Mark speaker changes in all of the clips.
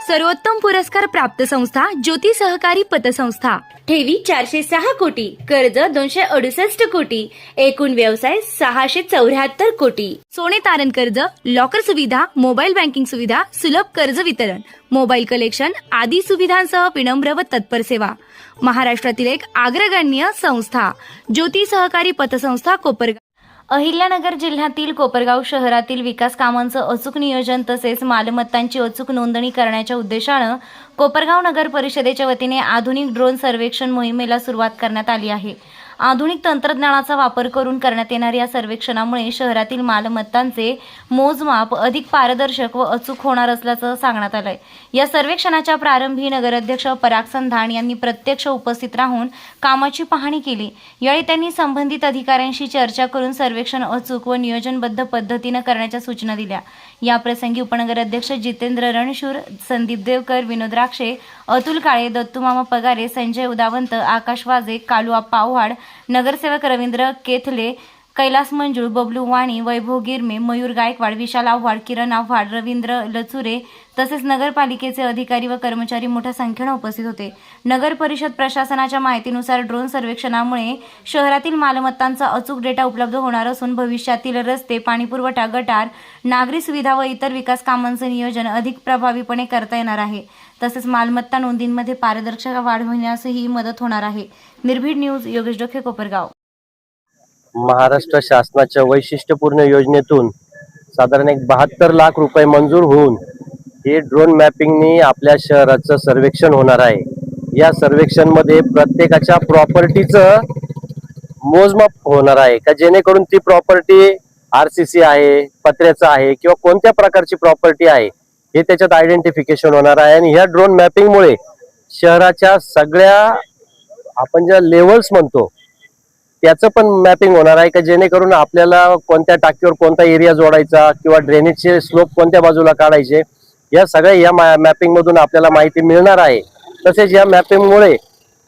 Speaker 1: सर्वोत्तम पुरस्कार प्राप्त संस्था ज्योती सहकारी पतसंस्था। ठेवी 406 कोटी, कर्ज 268 कोटी, एकूण व्यवसाय 674 कोटी। सोने तारण कर्ज, लॉकर सुविधा, मोबाईल बँकिंग सुविधा, सुलभ कर्ज वितरण, मोबाईल कलेक्शन आदी सुविधांसह विनम्र व तत्पर सेवा। महाराष्ट्रातील एक अग्रगण्य संस्था ज्योती सहकारी पतसंस्था कोपरगाव। अहिल्यानगर जिल्ह्यातील कोपरगाव शहरातील विकास कामांचं अचूक नियोजन तसेच मालमत्तांची अचूक नोंदणी करण्याच्या उद्देशानं कोपरगाव नगर परिषदेच्या वतीने आधुनिक ड्रोन सर्वेक्षण मोहिमेला सुरुवात करण्यात आली आहे। आधुनिक तंत्रज्ञानाचा वापर करून करण्यात येणाऱ्या या सर्वेक्षणामुळे शहरातील मालमत्तांचे मोजमाप अधिक पारदर्शक व अचूक होणार असल्याचं सांगण्यात आलंय। या सर्वेक्षणाच्या प्रारंभी नगराध्यक्ष पराग संधान यांनी प्रत्यक्ष उपस्थित राहून कामाची पाहणी केली। यावेळी त्यांनी संबंधित अधिकाऱ्यांशी चर्चा करून सर्वेक्षण अचूक व नियोजनबद्ध पद्धतीने करण्याच्या सूचना दिल्या। या प्रसंगी उपनगराध्यक्ष जितेंद्र रणशूर, संदीप देवकर, विनोद राक्षे, अतुल काळे, दत्तूमामा पगारे, संजय उदावंत, आकाश वाजे, कालूआप्पा आव्हाड, नगरसेवक रवींद्र केथले, कैलास मंजुळ, बबलू वाणी, वैभव गिरमे, मयूर गायकवाड, विशाल आव्हाड, किरण आव्हाड, रवींद्र लचुरे तसेच नगरपालिकेचे अधिकारी व कर्मचारी मोठ्या संख्येने उपस्थित होते। नगर परिषद प्रशासनाच्या माहितीनुसार ड्रोन सर्वेक्षणामुळे शहरातील मालमत्तांचा अचूक डेटा उपलब्ध होणार असून भविष्यातील रस्ते, पाणीपुरवठा, गटार, नागरी सुविधा व इतर विकास कामांचे नियोजन अधिक प्रभावीपणे करता येणार आहे। तसेच मालमत्ता नोंदींमध्ये पारदर्शकता वाढविण्यासही मदत होणार आहे। निर्भीड न्यूज, योगेश डोके, कोपरगाव।
Speaker 2: महाराष्ट्र शासनाच्या वैशिष्ट्यपूर्ण योजनेतून साधारण 72 लाख रुपये मंजूर होऊन हे ड्रोन मॅपिंगनी आपल्या शहराचं सर्वेक्षण होणार आहे। या सर्वेक्षण मध्ये प्रत्येकाच्या प्रॉपर्टीचं मोजमाप होणार आहे का जेणेकरून ती प्रॉपर्टी आरसीसी आहे, पत्र्याचं आहे किंवा कोणत्या प्रकारची प्रॉपर्टी आहे हे त्याच्यात आयडेंटिफिकेशन होणार आहे। आणि ह्या ड्रोन मॅपिंगमुळे शहराच्या सगळ्या आपण ज्या लेवल्स म्हणतो त्याचं पण मॅपिंग होणार आहे का जेणेकरून आपल्याला कोणत्या टाकीवर कोणता एरिया जोडायचा किंवा ड्रेनेजचे स्लोप कोणत्या बाजूला काढायचे या सगळ्या या मॅपिंग मधून आपल्याला माहिती मिळणार आहे। तसेच या मॅपिंगमुळे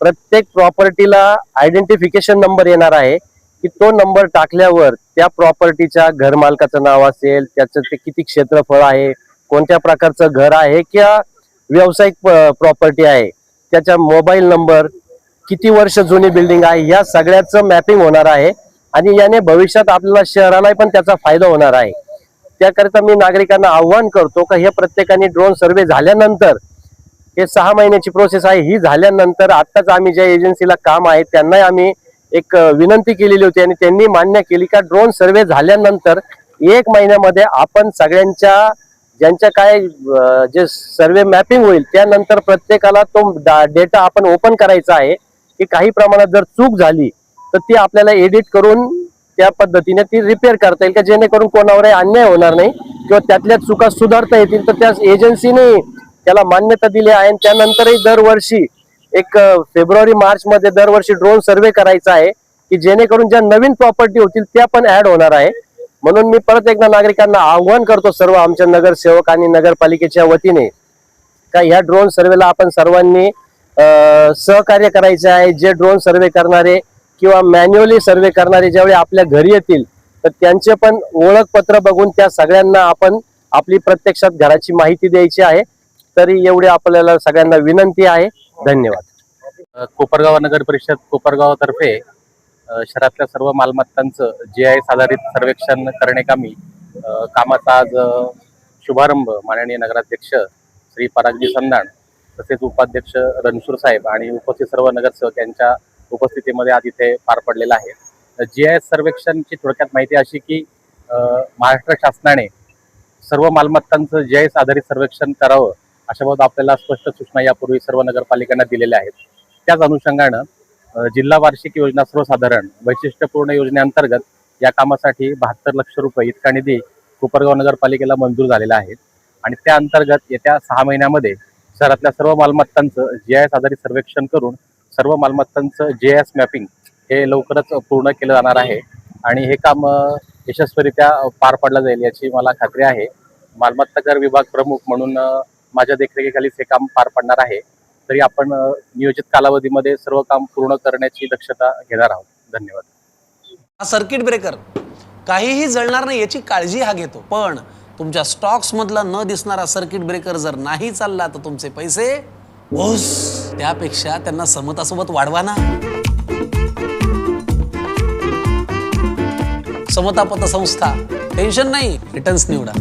Speaker 2: प्रत्येक प्रॉपर्टीला आयडेंटिफिकेशन नंबर येणार आहे की तो नंबर टाकल्यावर त्या प्रॉपर्टीच्या घर मालकाचं नाव असेल, त्याचं ते किती क्षेत्रफळ आहे, कोणत्या प्रकारचं घर आहे किंवा व्यावसायिक प्रॉपर्टी आहे, त्याचा मोबाईल नंबर, किती वर्ष जुनी बिल्डिंग आहे, या सगळ्याचं मॅपिंग होणार आहे। आणि याने भविष्यात आपल्याला शहराला पण त्याचा फायदा होणार आहे। त्याकरिता मी नागरिकांना आव्हान करतो की हे प्रत्येकाने ड्रोन सर्वे झाल्यानंतर हे 6 महिन्याची प्रोसेस आहे, ही झाल्यानंतर आताच आम्ही ज्या एजन्सीला काम आहे त्यांना आम्ही एक विनंती केलेली होती आणि त्यांनी मान्य केली का ड्रोन सर्वे झाल्यानंतर 1 महिन्यामध्ये आपण सगळ्यांच्या ज्यांच्या काय जे सर्वे मॅपिंग होईल त्यानंतर प्रत्येकाला तो डेटा आपण ओपन करायचा आहे की काही प्रमाणात जर चूक झाली तर ती आपल्याला एडिट करून त्या पद्धतीने ती रिपेअर करता येईल का जेणेकरून कोणावर अन्याय होणार नाही किंवा त्यातल्या चुका सुधारता येतील। तर त्या एजन्सीने त्याला मान्यता दिली आहे। त्यानंतरही दरवर्षी एक फेब्रुवारी-मार्च मध्ये दरवर्षी ड्रोन सर्वे करायचा आहे की जेणेकरून ज्या नवीन प्रॉपर्टी होतील त्या पण ऍड होणार आहे। म्हणून मी परत एकदा नागरिकांना आव्हान करतो सर्व आमच्या नगरसेवक आणि नगरपालिकेच्या वतीने का ह्या ड्रोन सर्वेला आपण सर्वांनी सहकार्य करायचे आहे। जे ड्रोन सर्वे करणारे किंवा मॅन्युअली सर्वे करणारे ज्यावेळी आपल्या घरी येतील तर त्यांचे पण ओळखपत्र बघून त्या सगळ्यांना आपण आपली प्रत्यक्षात घराची माहिती द्यायची आहे। तरी एवढी आपल्याला सगळ्यांना विनंती आहे। धन्यवाद।
Speaker 3: कोपरगाव नगर परिषद कोपरगाव तर्फे शहरातल्या सर्व मालमत्तांचं GIS आधारित सर्वेक्षण करण्याकामी कामाचा आज शुभारंभ माननीय नगराध्यक्ष श्री परागजी संधान तसेच उपाध्यक्ष रणशूर साहेब आणि उपस्थित सर्व नगरसेवक यांच्या उपस्थितीमध्ये आज इथे पार पडलेला आहे। GIS सर्वेक्षणची थोडक्यात माहिती अशी की महाराष्ट्र शासनाने सर्व मालमत्तांचं GIS आधारित सर्वेक्षण करावं अशा बाबत आपल्याला स्पष्ट सूचना यापूर्वी सर्व नगरपालिकांना दिलेल्या आहेत। त्याच अनुषंगानं जिल्हा वार्षिक योजना सर्वसाधारण वैशिष्ट्यपूर्ण योजनेअंतर्गत या कामासाठी 72 लक्ष रुपये इतका निधी कोपरगाव नगरपालिकेला मंजूर झालेला आहे। आणि त्या अंतर्गत येत्या 6 महिन्यामध्ये शहरातल्या सर्व मालमत्तांचं GIS आधारित सर्वेक्षण करून सर्व मालमत्तांचं GIS मॅपिंग हे लवकरच पूर्ण केलं जाणार आहे आणि हे काम यशस्वीरित्या पार पडलं जाईल याची मला खात्री आहे। मालमत्ता कर विभाग प्रमुख म्हणून माझ्या देखरेखीखालीच हे काम पार पडणार आहे। तरी आपण नियोजित कालावधीमध्ये सर्व काम पूर्ण करण्याची दक्षता घेणार आहोत। धन्यवाद।
Speaker 4: हा सर्किट ब्रेकर काहीही जळणार नाही याची काळजी हा घेतो, पण तुमच्या स्टॉक्स मधला न दिसणारा सर्किट ब्रेकर जर नाही चालला तर तुमचे पैसे ओस. त्यापेक्षा त्यांना समतासोबत वाढवा ना. समता पतसंस्था, टेन्शन नाही, रिटर्न्स निवडा.